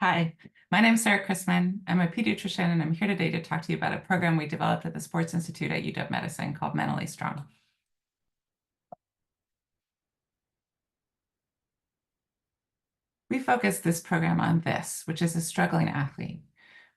Hi, my name is Sarah Chrisman. I'm a pediatrician, and I'm here today to talk to you about a program we developed at the Sports Institute at UW Medicine called Mentally Strong. We focus this program on this, which is a struggling athlete.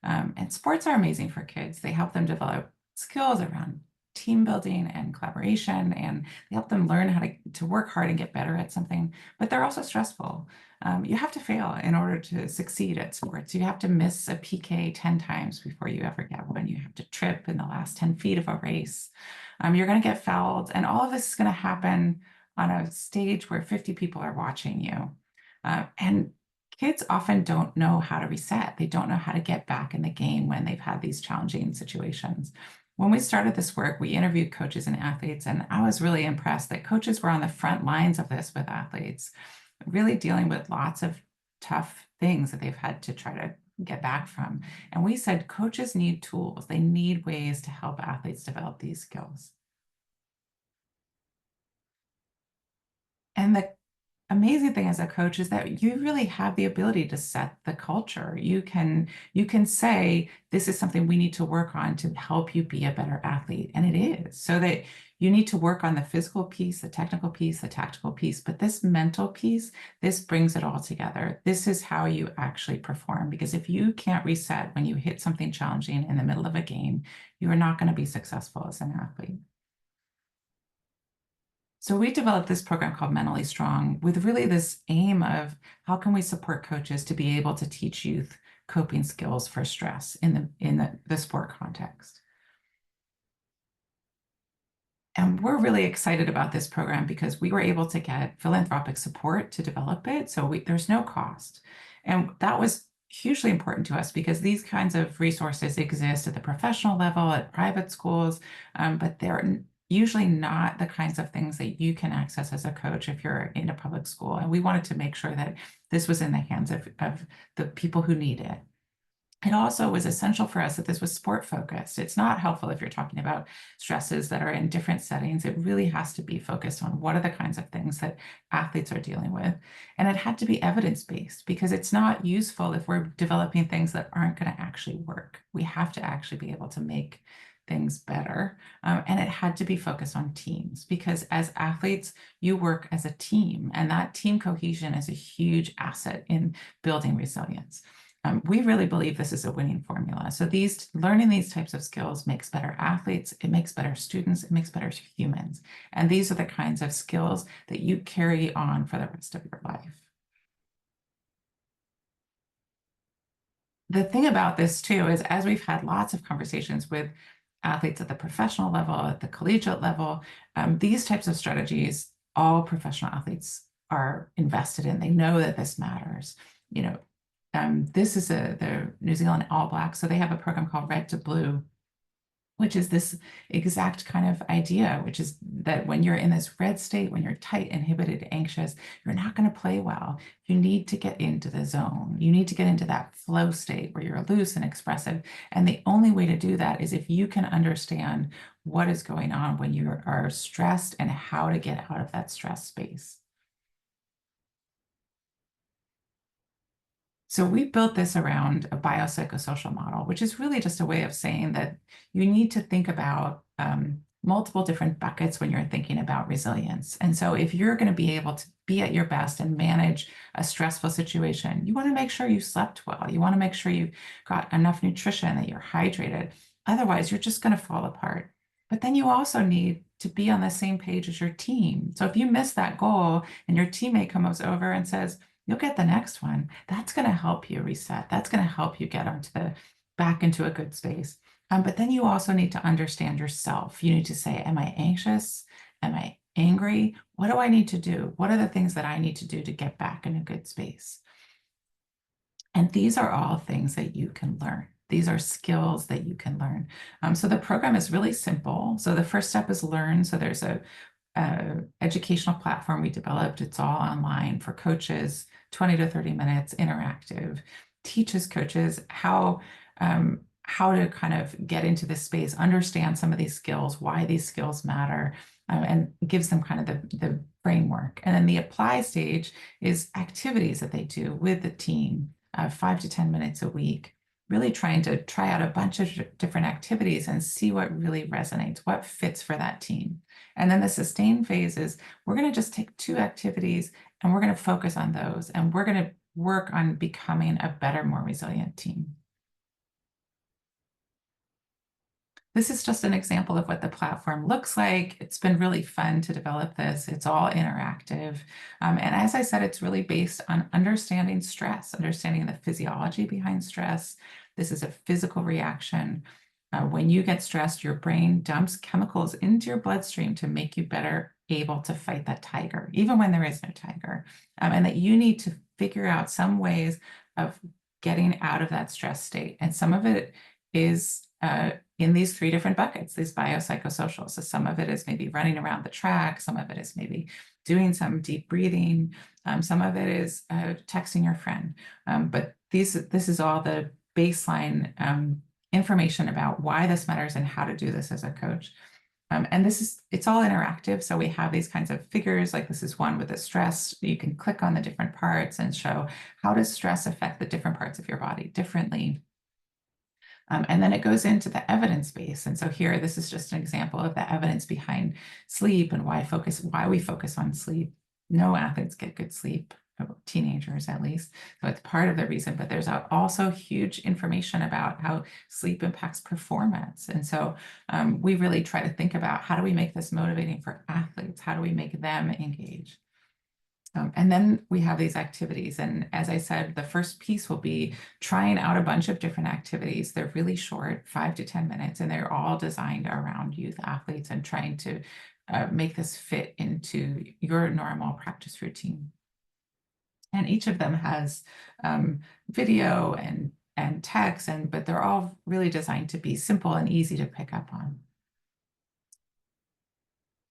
And sports are amazing for kids. They help them develop skills around team building and collaboration, and they help them learn how to work hard and get better at something, but they're also stressful. You have to fail in order to succeed at sports. You have to miss a PK 10 times before you ever get one. You have to trip in the last 10 feet of a race. You're going to get fouled, and all of this is going to happen on a stage where 50 people are watching you. And kids often don't know how to reset. They don't know how to get back in the game when they've had these challenging situations. When we started this work, we interviewed coaches and athletes, and I was really impressed that coaches were on the front lines of this with athletes, really dealing with lots of tough things that they've had to try to get back from. And we said coaches need tools. They need ways to help athletes develop these skills. And the amazing thing as a coach is that you really have the ability to set the culture. You can say, this is something we need to work on to help you be a better athlete. And it is. So that you need to work on the physical piece, the technical piece, the tactical piece, but this mental piece, this brings it all together. This is how you actually perform. Because if you can't reset when you hit something challenging in the middle of a game, you are not going to be successful as an athlete. So we developed this program called Mentally Strong with really this aim of how can we support coaches to be able to teach youth coping skills for stress in the sport context. And we're really excited about this program because we were able to get philanthropic support to develop it. So there's no cost. And that was hugely important to us because these kinds of resources exist at the professional level, at private schools, but they're usually not the kinds of things that you can access as a coach if you're in a public school. And we wanted to make sure that this was in the hands of the people who need it. It also was essential for us that this was sport focused. It's not helpful if you're talking about stresses that are in different settings. It really has to be focused on what are the kinds of things that athletes are dealing with. And it had to be evidence-based because it's not useful if we're developing things that aren't going to actually work. We have to actually be able to make things better. And it had to be focused on teams because as athletes, you work as a team, and that team cohesion is a huge asset in building resilience. We really believe this is a winning formula. So learning these types of skills makes better athletes, it makes better students, it makes better humans. And these are the kinds of skills that you carry on for the rest of your life. The thing about this too is as we've had lots of conversations with athletes at the professional level, at the collegiate level, these types of strategies, all professional athletes are invested in. They know that this matters. This is the New Zealand All Blacks. So they have a program called Red to Blue, which is this exact kind of idea, which is that when you're in this red state, when you're tight, inhibited, anxious, you're not going to play well. You need to get into the zone. You need to get into that flow state where you're loose and expressive. And the only way to do that is if you can understand what is going on when you are stressed and how to get out of that stress space. So we built this around a biopsychosocial model, which is really just a way of saying that you need to think about multiple different buckets when you're thinking about resilience. And so if you're going to be able to be at your best and manage a stressful situation, you want to make sure you slept well. You want to make sure you've got enough nutrition, that you're hydrated. Otherwise, you're just going to fall apart. But then you also need to be on the same page as your team. So if you miss that goal and your teammate comes over and says, you'll get the next one. That's going to help you reset. That's going to help you get back into a good space. But then you also need to understand yourself. You need to say, am I anxious? Am I angry? What do I need to do? What are the things that I need to do to get back in a good space? And these are all things that you can learn. These are skills that you can learn. So the program is really simple. So the first step is learn. So there's a educational platform we developed. It's all online for coaches, 20 to 30 minutes, interactive, teaches coaches how to kind of get into this space, understand some of these skills, why these skills matter, and gives them kind of the framework. And then the apply stage is activities that they do with the team 5 to 10 minutes a week, really trying to try out a bunch of different activities and see what really resonates, what fits for that team. And then the sustain phase is we're going to just take 2 activities and we're going to focus on those, and we're going to work on becoming a better, more resilient team. This is just an example of what the platform looks like. It's been really fun to develop this. It's all interactive. And as I said, it's really based on understanding stress, understanding the physiology behind stress. This is a physical reaction. When you get stressed, your brain dumps chemicals into your bloodstream to make you better able to fight that tiger, even when there is no tiger. And that you need to figure out some ways of getting out of that stress state. And some of it is in these 3 different buckets, these biopsychosocial. So some of it is maybe running around the track, some of it is maybe doing some deep breathing, some of it is texting your friend. But this is all the baseline information about why this matters and how to do this as a coach. And it's all interactive. So we have these kinds of figures, like this is one with the stress. You can click on the different parts and show how does stress affect the different parts of your body differently. And then it goes into the evidence base. And so here, this is just an example of the evidence behind sleep and why we focus on sleep. No athletes get good sleep, teenagers at least. So it's part of the reason, but there's also huge information about how sleep impacts performance. And so we really try to think about how do we make this motivating for athletes? How do we make them engage? And then we have these activities. And as I said, the first piece will be trying out a bunch of different activities. They're really short, 5 to 10 minutes, and they're all designed around youth athletes and trying to make this fit into your normal practice routine. And each of them has video and text, but they're all really designed to be simple and easy to pick up on.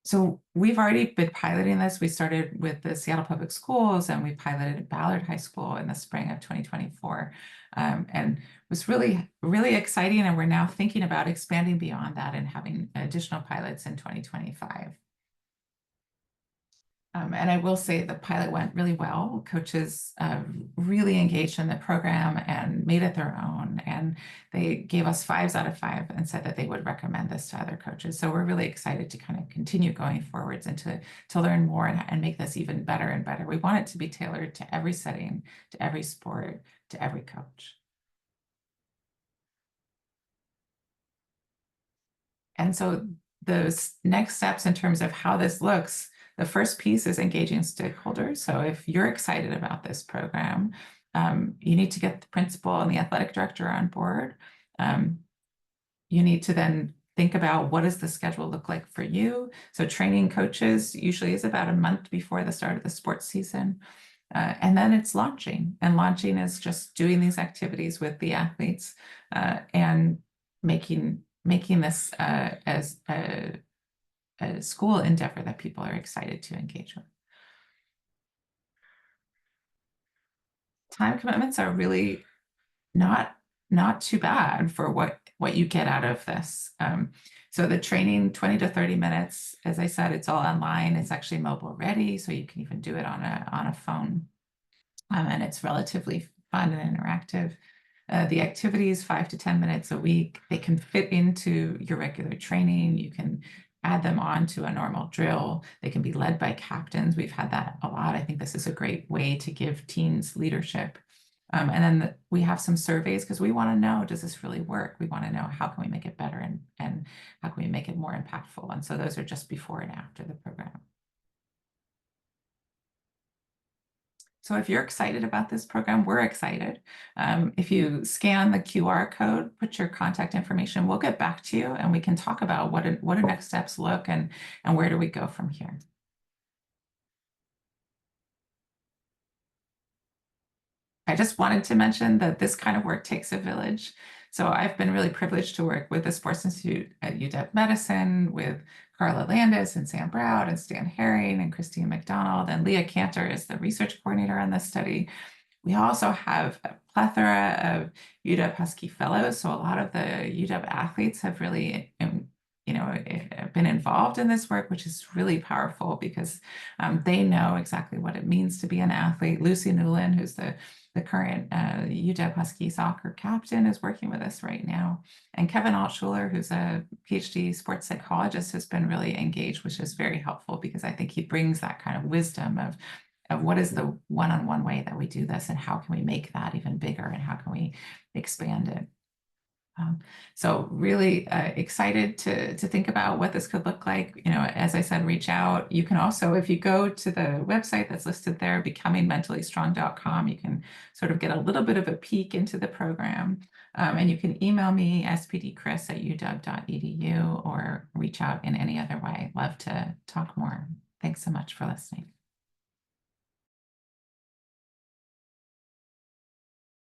So we've already been piloting this. We started with the Seattle Public Schools, and we piloted at Ballard High School in the spring of 2024. And it was really, really exciting. And we're now thinking about expanding beyond that and having additional pilots in 2025. And I will say the pilot went really well. Coaches really engaged in the program and made it their own. And they gave us 5s out of 5 and said that they would recommend this to other coaches. So we're really excited to kind of continue going forwards and to learn more and make this even better and better. We want it to be tailored to every setting, to every sport, to every coach. And so those next steps in terms of how this looks, the first piece is engaging stakeholders. So if you're excited about this program, you need to get the principal and the athletic director on board. You need to then think about what does the schedule look like for you. So training coaches usually is about a month before the start of the sports season. And then it's launching. And launching is just doing these activities with the athletes and making this as a school endeavor that people are excited to engage with. Time commitments are really not too bad for what you get out of this. So the training, 20 to 30 minutes, as I said, it's all online. It's actually mobile ready, so you can even do it on a phone. And it's relatively fun and interactive. The activities, 5 to 10 minutes a week, they can fit into your regular training. You can add them on to a normal drill. They can be led by captains. We've had that a lot. I think this is a great way to give teens leadership. And then we have some surveys because we want to know, does this really work? We want to know how can we make it better and how can we make it more impactful? And so those are just before and after the program. So if you're excited about this program, we're excited. If you scan the QR code, put your contact information, we'll get back to you and we can talk about what do next steps look and where do we go from here. I just wanted to mention that this kind of work takes a village. So I've been really privileged to work with the Sports Institute at UW Medicine, with Carla Landis and Sam Brown and Stan Herring and Christine McDonald, and Leah Cantor is the research coordinator on this study. We also have a plethora of UW Husky fellows. So a lot of the UW athletes have really been involved in this work, which is really powerful because they know exactly what it means to be an athlete. Lucy Newland, who's the current UW Husky soccer captain, is working with us right now. And Kevin Altschuler, who's a PhD sports psychologist, has been really engaged, which is very helpful because I think he brings that kind of wisdom of what is the one-on-one way that we do this and how can we make that even bigger and how can we expand it. So really excited to think about what this could look like. As I said, reach out. You can also, if you go to the website that's listed there, becomingmentallystrong.com, you can sort of get a little bit of a peek into the program. And you can email me, spdchris@uw.edu, or reach out in any other way. Love to talk more. Thanks so much for listening.